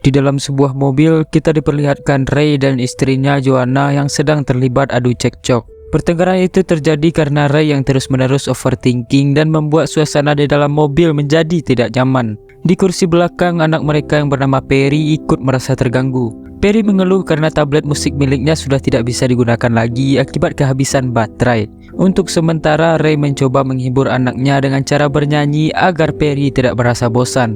Di dalam sebuah mobil, kita diperlihatkan Ray dan istrinya Joanna yang sedang terlibat adu cekcok. Pertengkaran itu terjadi karena Ray yang terus-menerus overthinking dan membuat suasana di dalam mobil menjadi tidak nyaman. Di kursi belakang, anak mereka yang bernama Perry ikut merasa terganggu. Perry mengeluh karena tablet musik miliknya sudah tidak bisa digunakan lagi akibat kehabisan baterai. Untuk sementara, Ray mencoba menghibur anaknya dengan cara bernyanyi agar Perry tidak merasa bosan.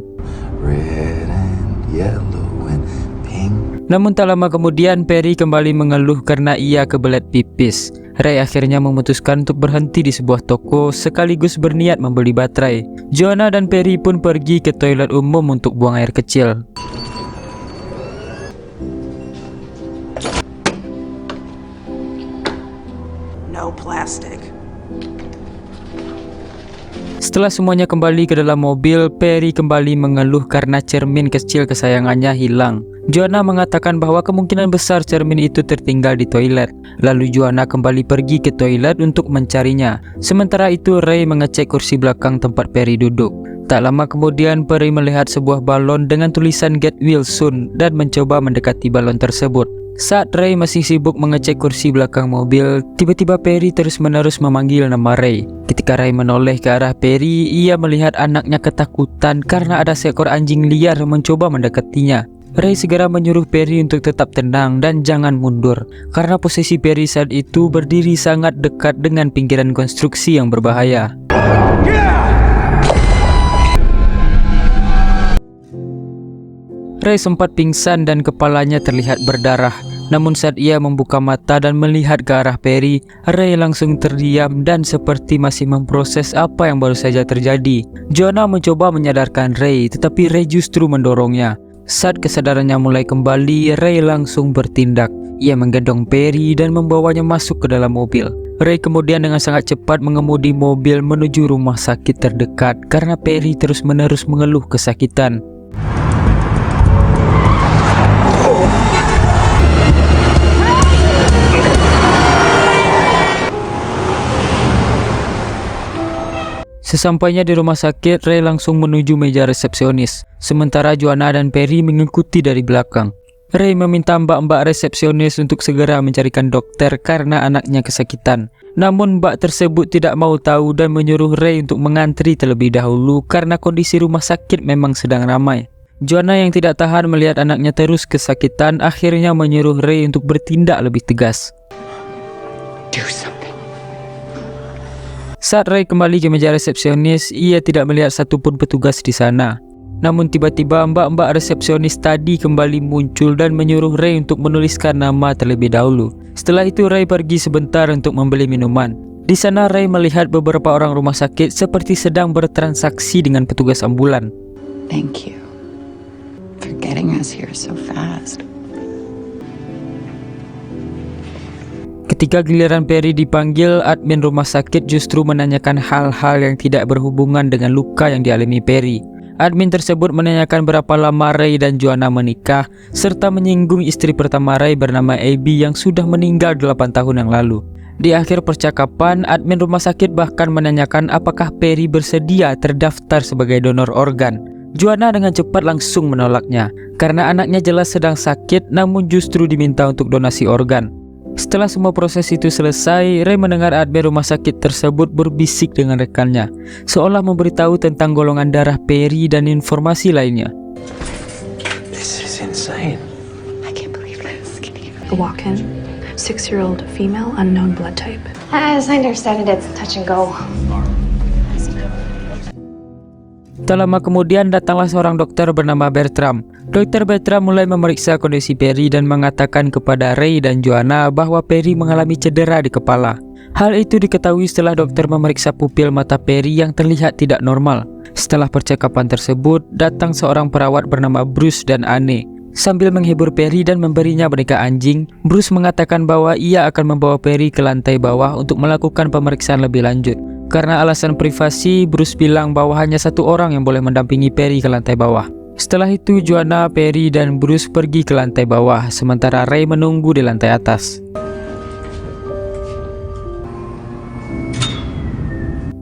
Red and yellow and pink. Namun tak lama kemudian Perry kembali mengeluh karena ia kebelet pipis. Ray akhirnya memutuskan untuk berhenti di sebuah toko sekaligus berniat membeli baterai. Joanna dan Perry pun pergi ke toilet umum untuk buang air kecil. No plastic. Setelah semuanya kembali ke dalam mobil, Perry kembali mengeluh karena cermin kecil kesayangannya hilang. Joanna mengatakan bahwa kemungkinan besar cermin itu tertinggal di toilet. Lalu Joanna kembali pergi ke toilet untuk mencarinya. Sementara itu Ray mengecek kursi belakang tempat Perry duduk. Tak lama kemudian Perry melihat sebuah balon dengan tulisan Get Well Soon dan mencoba mendekati balon tersebut. Saat Ray masih sibuk mengecek kursi belakang mobil, tiba-tiba Perry terus-menerus memanggil nama Ray. Ketika Ray menoleh ke arah Perry, ia melihat anaknya ketakutan karena ada seekor anjing liar yang mencoba mendekatinya. Ray segera menyuruh Perry untuk tetap tenang dan jangan mundur, karena posisi Perry saat itu berdiri sangat dekat dengan pinggiran konstruksi yang berbahaya. Ray sempat pingsan dan kepalanya terlihat berdarah. Namun saat ia membuka mata dan melihat ke arah Perry, Ray langsung terdiam dan seperti masih memproses apa yang baru saja terjadi. Joanna mencoba menyadarkan Ray, tetapi Ray justru mendorongnya. Saat kesadarannya mulai kembali, Ray langsung bertindak. Ia menggendong Perry dan membawanya masuk ke dalam mobil. Ray kemudian dengan sangat cepat mengemudi mobil menuju rumah sakit terdekat karena Perry terus-menerus mengeluh kesakitan. Sesampainya di rumah sakit, Ray langsung menuju meja resepsionis. Sementara Joanna dan Perry mengikuti dari belakang. Ray meminta mbak-mbak resepsionis untuk segera mencarikan dokter karena anaknya kesakitan. Namun mbak tersebut tidak mau tahu dan menyuruh Ray untuk mengantri terlebih dahulu karena kondisi rumah sakit memang sedang ramai. Joanna yang tidak tahan melihat anaknya terus kesakitan akhirnya menyuruh Ray untuk bertindak lebih tegas. Do something. Saat Ray kembali ke meja resepsionis, ia tidak melihat satupun petugas di sana. Namun tiba-tiba mbak-mbak resepsionis tadi kembali muncul dan menyuruh Ray untuk menuliskan nama terlebih dahulu. Setelah itu Ray pergi sebentar untuk membeli minuman. Di sana Ray melihat beberapa orang rumah sakit seperti sedang bertransaksi dengan petugas ambulan. Thank you for getting us here so fast. Ketika giliran Perry dipanggil, admin rumah sakit justru menanyakan hal-hal yang tidak berhubungan dengan luka yang dialami Perry. Admin tersebut menanyakan berapa lama Ray dan Joanna menikah, serta menyinggung istri pertama Ray bernama Abby yang sudah meninggal 8 tahun yang lalu. Di akhir percakapan, admin rumah sakit bahkan menanyakan apakah Perry bersedia terdaftar sebagai donor organ. Joanna dengan cepat langsung menolaknya, karena anaknya jelas sedang sakit namun justru diminta untuk donasi organ. Setelah semua proses itu selesai, Ray mendengar admin rumah sakit tersebut berbisik dengan rekannya, seolah memberitahu tentang golongan darah Perry dan informasi lainnya. This is insane. I can't believe this. Can you... A walk-in, 6-year-old female, unknown blood type. As I understand it, it's touch and go. Tak lama kemudian datanglah seorang dokter bernama Bertram. Dr. Bertram mulai memeriksa kondisi Perry dan mengatakan kepada Ray dan Joanna bahwa Perry mengalami cedera di kepala. Hal itu diketahui setelah dokter memeriksa pupil mata Perry yang terlihat tidak normal. Setelah percakapan tersebut, datang seorang perawat bernama Bruce dan Anne. Sambil menghibur Perry dan memberinya boneka anjing, Bruce mengatakan bahwa ia akan membawa Perry ke lantai bawah untuk melakukan pemeriksaan lebih lanjut. Karena alasan privasi, Bruce bilang bahwa hanya satu orang yang boleh mendampingi Perry ke lantai bawah. Setelah itu, Joanna, Perry, dan Bruce pergi ke lantai bawah, sementara Ray menunggu di lantai atas.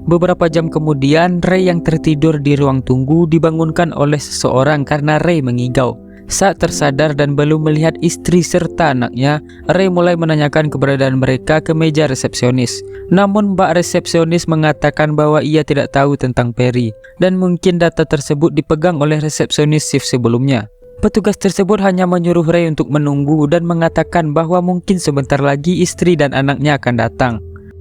Beberapa jam kemudian, Ray yang tertidur di ruang tunggu dibangunkan oleh seseorang karena Ray mengigau. Saat tersadar dan belum melihat istri serta anaknya, Ray mulai menanyakan keberadaan mereka ke meja resepsionis. Namun Mbak resepsionis mengatakan bahwa ia tidak tahu tentang Perry dan mungkin data tersebut dipegang oleh resepsionis shift sebelumnya. Petugas tersebut hanya menyuruh Ray untuk menunggu dan mengatakan bahwa mungkin sebentar lagi istri dan anaknya akan datang.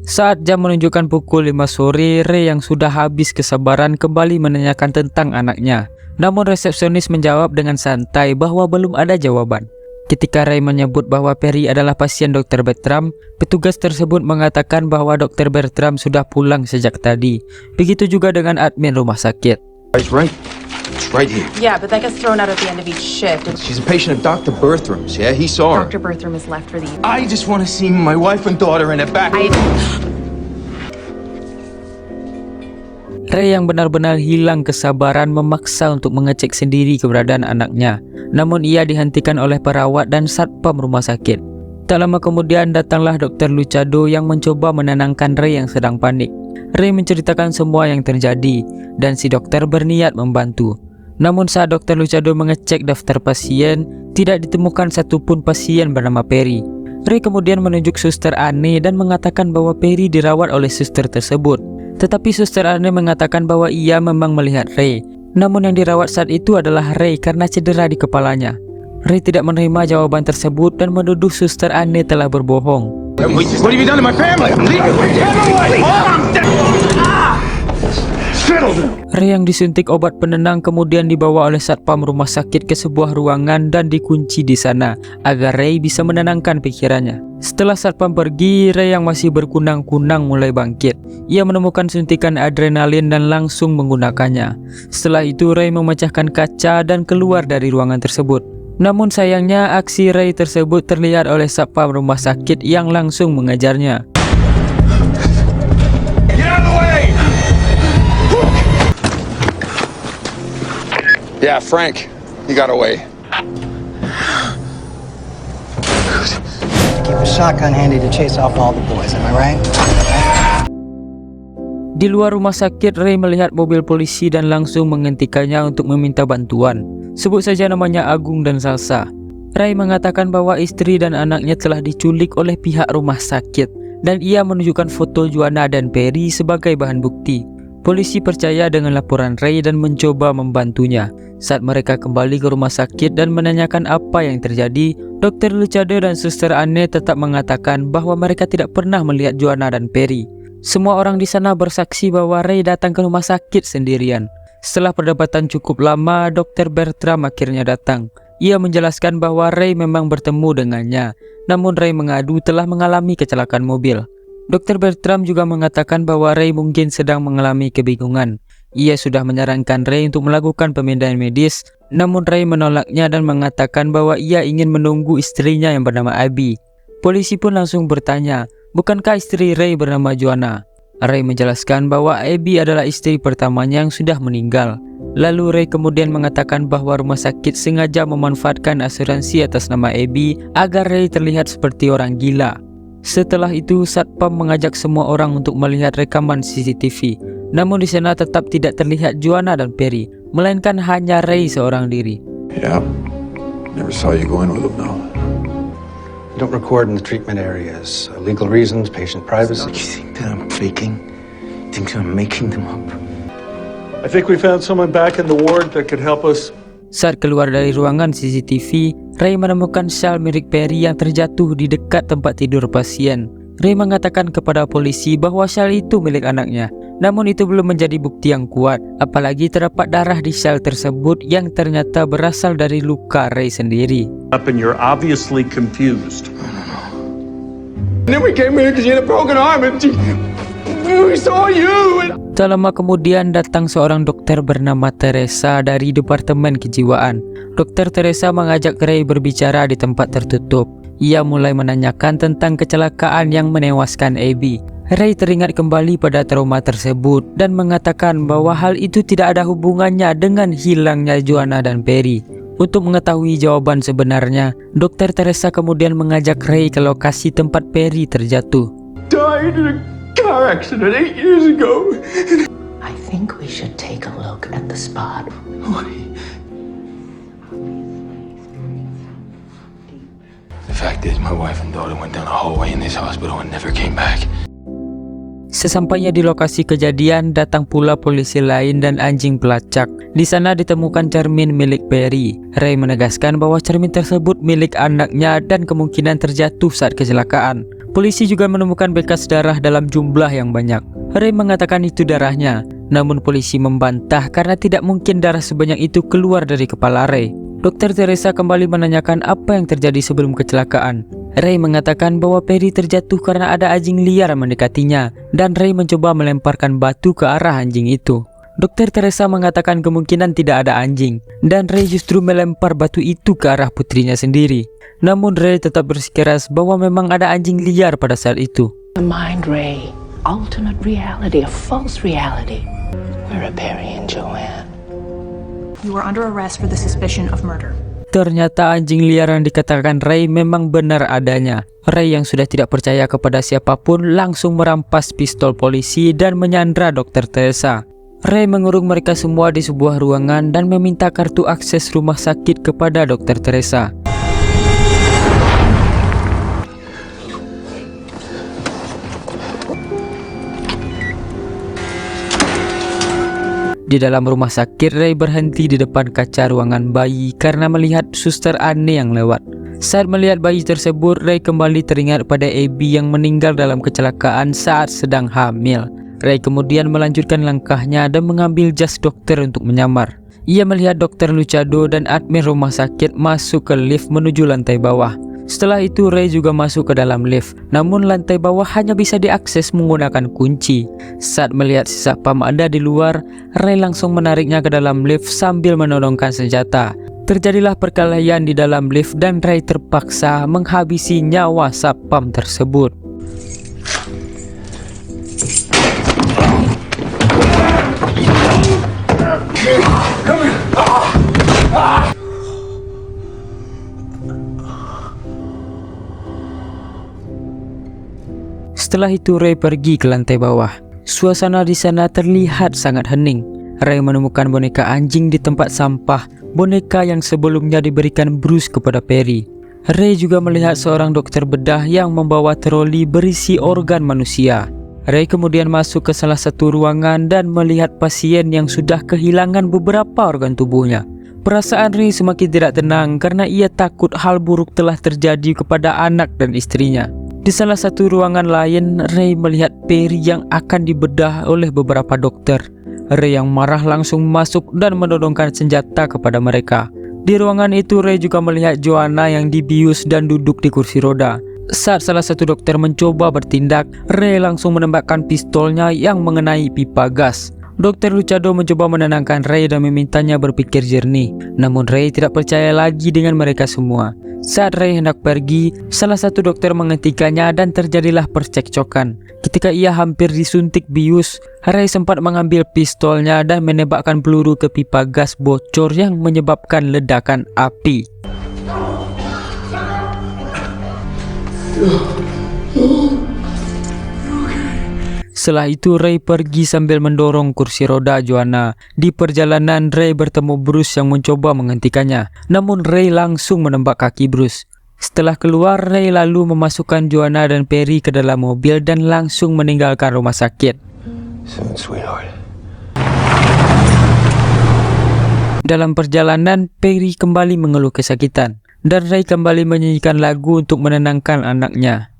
Saat jam menunjukkan pukul 5 sore, Ray yang sudah habis kesabaran kembali menanyakan tentang anaknya. Namun resepsionis menjawab dengan santai bahwa belum ada jawaban. Ketika Ray menyebut bahwa Perry adalah pasien Dr. Bertram, petugas tersebut mengatakan bahwa Dr. Bertram sudah pulang sejak tadi. Begitu juga dengan admin rumah sakit. It's right. It's right here. Yeah, but that gets thrown out at the end of each shift. She's a patient of Dr. Bertram's, yeah? He saw her. Dr. Bertram is left for the... I just want to see my wife and daughter in it back. Ray yang benar-benar hilang kesabaran memaksa untuk mengecek sendiri keberadaan anaknya. Namun ia dihentikan oleh perawat dan satpam rumah sakit. Tak lama kemudian datanglah Dr. Luchado yang mencoba menenangkan Ray yang sedang panik. Ray menceritakan semua yang terjadi dan si dokter berniat membantu. Namun saat Dr. Luchado mengecek daftar pasien, tidak ditemukan satupun pasien bernama Perry. Ray kemudian menunjuk Suster Anne dan mengatakan bahwa Perry dirawat oleh suster tersebut. Tetapi Suster Anne mengatakan bahwa ia memang melihat Ray. Namun yang dirawat saat itu adalah Ray karena cedera di kepalanya. Ray tidak menerima jawaban tersebut dan menuduh Suster Anne telah berbohong. What have you done to my family? I'm leaving. Get away! Mom, I'm dead! Ray yang disuntik obat penenang kemudian dibawa oleh satpam rumah sakit ke sebuah ruangan dan dikunci di sana agar Ray bisa menenangkan pikirannya. Setelah satpam pergi, Ray yang masih berkunang-kunang mulai bangkit. Ia menemukan suntikan adrenalin dan langsung menggunakannya. Setelah itu Ray memecahkan kaca dan keluar dari ruangan tersebut. Namun sayangnya aksi Ray tersebut terlihat oleh satpam rumah sakit yang langsung mengejarnya. Get out of the way! Yeah, Frank, you got away. Keep a shotgun handy to chase off all the boys, am I right? Di luar rumah sakit, Ray melihat mobil polisi dan langsung menghentikannya untuk meminta bantuan. Sebut saja namanya Agung dan Salsa. Ray mengatakan bahwa istri dan anaknya telah diculik oleh pihak rumah sakit dan ia menunjukkan foto Juana dan Perry sebagai bahan bukti. Polisi percaya dengan laporan Ray dan mencoba membantunya. Saat mereka kembali ke rumah sakit dan menanyakan apa yang terjadi, Dr. Luchado dan Suster Anne tetap mengatakan bahwa mereka tidak pernah melihat Juana dan Perry. Semua orang di sana bersaksi bahwa Ray datang ke rumah sakit sendirian. Setelah perdebatan cukup lama, Dr. Bertram akhirnya datang. Ia menjelaskan bahwa Ray memang bertemu dengannya, namun Ray mengadu telah mengalami kecelakaan mobil. Dr. Bertram juga mengatakan bahwa Ray mungkin sedang mengalami kebingungan. Ia sudah menyarankan Ray untuk melakukan pemindaian medis, namun Ray menolaknya dan mengatakan bahwa ia ingin menunggu istrinya yang bernama Abby. Polisi pun langsung bertanya, bukankah istri Ray bernama Juana? Ray menjelaskan bahwa Abby adalah istri pertamanya yang sudah meninggal. Lalu Ray kemudian mengatakan bahwa rumah sakit sengaja memanfaatkan asuransi atas nama Abby agar Ray terlihat seperti orang gila. Setelah itu, satpam mengajak semua orang untuk melihat rekaman CCTV. Namun di sana tetap tidak terlihat Juana dan Perry, melainkan hanya Ray seorang diri. Yeah. Never saw you go in with him, though. You don't record in the treatment areas. Legal reasons, patient privacy. You think that I'm faking? You think that I'm making them up? I think we found someone back in the ward that could help us. Saat keluar dari ruangan CCTV, Ray menemukan syal milik Perry yang terjatuh di dekat tempat tidur pasien. Ray mengatakan kepada polisi bahwa syal itu milik anaknya. Namun itu belum menjadi bukti yang kuat, apalagi terdapat darah di syal tersebut yang ternyata berasal dari luka Ray sendiri. Up and you're obviously confused. And then we came here because you had a broken arm and we saw you. Tak lama kemudian datang seorang dokter bernama Teresa dari Departemen Kejiwaan. Dokter Teresa mengajak Ray berbicara di tempat tertutup. Ia mulai menanyakan tentang kecelakaan yang menewaskan Abby. Ray teringat kembali pada trauma tersebut dan mengatakan bahwa hal itu tidak ada hubungannya dengan hilangnya Juana dan Perry. Untuk mengetahui jawaban sebenarnya, Dokter Teresa kemudian mengajak Ray ke lokasi tempat Perry terjatuh. Died in a car accident 8 years ago. I think we should take a look at the spot. fact is, my wife and daughter went down a hallway in this hospital and never came back. Sesampainya di lokasi kejadian, datang pula polisi lain dan anjing pelacak. Di sana ditemukan cermin milik Perry. Ray menegaskan bahwa cermin tersebut milik anaknya dan kemungkinan terjatuh saat kecelakaan. Polisi juga menemukan bekas darah dalam jumlah yang banyak. Ray mengatakan itu darahnya, namun polisi membantah karena tidak mungkin darah sebanyak itu keluar dari kepala Ray. Dr. Teresa kembali menanyakan apa yang terjadi sebelum kecelakaan. Ray mengatakan bahwa Perry terjatuh karena ada anjing liar mendekatinya, dan Ray mencoba melemparkan batu ke arah anjing itu. Dr. Teresa mengatakan kemungkinan tidak ada anjing, dan Ray justru melempar batu itu ke arah putrinya sendiri. Namun Ray tetap bersikeras bahwa memang ada anjing liar pada saat itu. The mind, Ray. Alternate reality, a false reality. Where are Perry and Joanne? You are under arrest for the suspicion of murder. Ternyata anjing liar yang dikatakan Ray memang benar adanya. Ray yang sudah tidak percaya kepada siapapun langsung merampas pistol polisi dan menyandra Dr. Teresa. Ray mengurung mereka semua di sebuah ruangan dan meminta kartu akses rumah sakit kepada Dr. Teresa. Di dalam rumah sakit, Ray berhenti di depan kaca ruangan bayi karena melihat suster aneh yang lewat. Saat melihat bayi tersebut, Ray kembali teringat pada Abby yang meninggal dalam kecelakaan saat sedang hamil. Ray kemudian melanjutkan langkahnya dan mengambil jas dokter untuk menyamar. Ia melihat Dr. Luchado dan admin rumah sakit masuk ke lift menuju lantai bawah. Setelah itu Ray juga masuk ke dalam lift, namun lantai bawah hanya bisa diakses menggunakan kunci. Saat melihat si satpam ada di luar, Ray langsung menariknya ke dalam lift sambil menodongkan senjata. Terjadilah perkelahian di dalam lift dan Ray terpaksa menghabisi nyawa satpam tersebut. Setelah itu Ray pergi ke lantai bawah. Suasana di sana terlihat sangat hening. Ray menemukan boneka anjing di tempat sampah, boneka yang sebelumnya diberikan Bruce kepada Perry. Ray juga melihat seorang dokter bedah yang membawa troli berisi organ manusia. Ray kemudian masuk ke salah satu ruangan dan melihat pasien yang sudah kehilangan beberapa organ tubuhnya. Perasaan Ray semakin tidak tenang karena ia takut hal buruk telah terjadi kepada anak dan istrinya. Di salah satu ruangan lain, Ray melihat Perry yang akan dibedah oleh beberapa dokter. Ray yang marah langsung masuk dan menodongkan senjata kepada mereka. Di ruangan itu Ray juga melihat Joanna yang dibius dan duduk di kursi roda. Saat salah satu dokter mencoba bertindak, Ray langsung menembakkan pistolnya yang mengenai pipa gas. Dr. Luchado mencoba menenangkan Ray dan memintanya berpikir jernih. Namun Ray tidak percaya lagi dengan mereka semua. Saat Ray hendak pergi, salah satu dokter menghentikannya dan terjadilah percekcokan. Ketika ia hampir disuntik bius, Ray sempat mengambil pistolnya dan menembakkan peluru ke pipa gas bocor yang menyebabkan ledakan api. Setelah itu Ray pergi sambil mendorong kursi roda Joanna. Di perjalanan Ray bertemu Bruce yang mencoba menghentikannya, namun Ray langsung menembak kaki Bruce. Setelah keluar, Ray lalu memasukkan Joanna dan Perry ke dalam mobil dan langsung meninggalkan rumah sakit. Dalam perjalanan, Perry kembali mengeluh kesakitan dan Ray kembali menyanyikan lagu untuk menenangkan anaknya.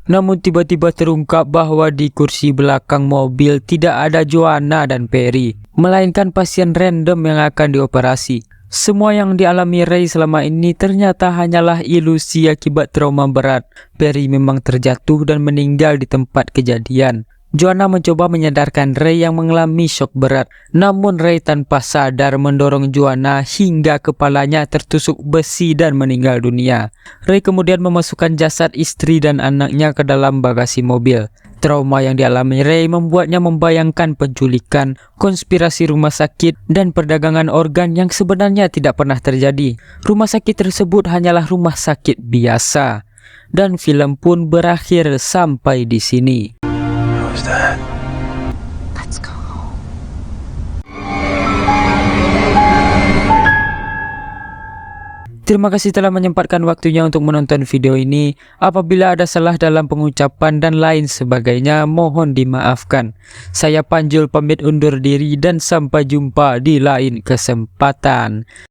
Namun tiba-tiba terungkap bahwa di kursi belakang mobil tidak ada Joanna dan Perry, melainkan pasien random yang akan dioperasi. Semua yang dialami Ray selama ini ternyata hanyalah ilusi akibat trauma berat. Perry memang terjatuh dan meninggal di tempat kejadian. Joanna mencoba menyadarkan Ray yang mengalami syok berat, namun Ray tanpa sadar mendorong Joanna hingga kepalanya tertusuk besi dan meninggal dunia. Ray kemudian memasukkan jasad istri dan anaknya ke dalam bagasi mobil. Trauma yang dialami Ray membuatnya membayangkan penculikan, konspirasi rumah sakit, dan perdagangan organ yang sebenarnya tidak pernah terjadi. Rumah sakit tersebut hanyalah rumah sakit biasa. Dan film pun berakhir sampai di sini. That? Let's go home. Terima kasih telah menyempatkan waktunya untuk menonton video ini. Apabila ada salah dalam pengucapan dan lain sebagainya, mohon dimaafkan. Saya Panjul pamit undur diri dan sampai jumpa di lain kesempatan.